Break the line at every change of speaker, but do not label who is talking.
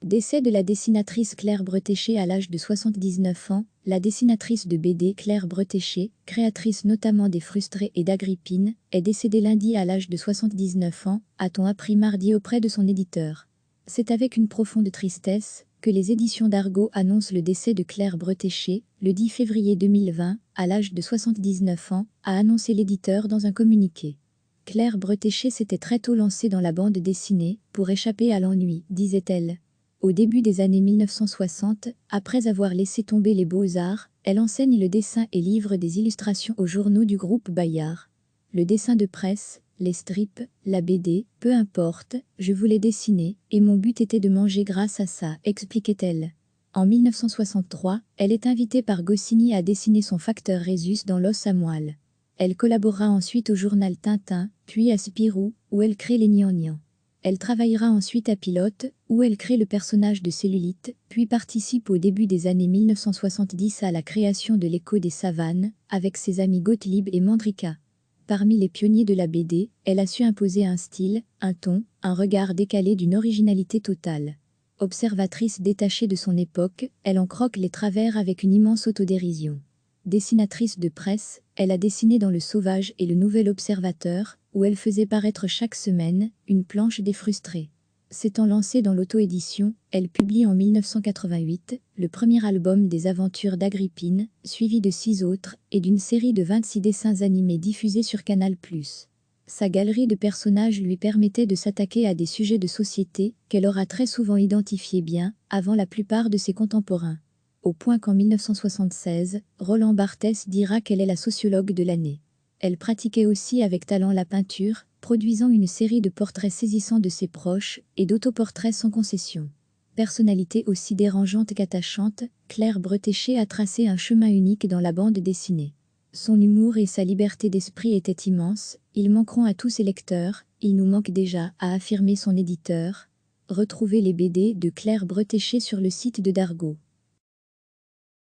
Décès de la dessinatrice Claire Bretéché à l'âge de 79 ans, la dessinatrice de BD Claire Bretéché, créatrice notamment des Frustrés et d'Agrippine, est décédée lundi à l'âge de 79 ans, a-t-on appris mardi auprès de son éditeur. C'est avec une profonde tristesse que les éditions d'Argo annoncent le décès de Claire Bretéché, le 10 février 2020, à l'âge de 79 ans, a annoncé l'éditeur dans un communiqué. Claire Bretéché s'était très tôt lancée dans la bande dessinée, pour échapper à l'ennui, disait-elle. Au début des années 1960, après avoir laissé tomber les beaux-arts, elle enseigne le dessin et livre des illustrations aux journaux du groupe Bayard. Le dessin de presse, les strips, la BD, peu importe, je voulais dessiner, et mon but était de manger grâce à ça, expliquait-elle. En 1963, elle est invitée par Goscinny à dessiner son facteur Rhésus dans L'os à moelle. Elle collabora ensuite au journal Tintin, puis à Spirou, où elle crée les Gnangnans. Elle travaillera ensuite à Pilote, où elle crée le personnage de Cellulite, puis participe au début des années 1970 à la création de l'Écho des Savanes, avec ses amis Gottlieb et Mandrika. Parmi les pionniers de la BD, elle a su imposer un style, un ton, un regard décalé d'une originalité totale. Observatrice détachée de son époque, elle en croque les travers avec une immense autodérision. Dessinatrice de presse, elle a dessiné dans Le Sauvage et Le Nouvel Observateur, où elle faisait paraître chaque semaine une planche des Frustrés. S'étant lancée dans l'auto-édition, elle publie en 1988 le premier album des aventures d'Agrippine, suivi de 6 autres, et d'une série de 26 dessins animés diffusés sur Canal+. Sa galerie de personnages lui permettait de s'attaquer à des sujets de société qu'elle aura très souvent identifiés bien avant la plupart de ses contemporains. Au point qu'en 1976, Roland Barthes dira qu'elle est la sociologue de l'année. Elle pratiquait aussi avec talent la peinture, produisant une série de portraits saisissants de ses proches et d'autoportraits sans concession. Personnalité aussi dérangeante qu'attachante, Claire Bretéché a tracé un chemin unique dans la bande dessinée. Son humour et sa liberté d'esprit étaient immenses, ils manqueront à tous ses lecteurs, ils nous manquent déjà, a affirmé son éditeur. Retrouvez les BD de Claire Bretéché sur le site de Dargo.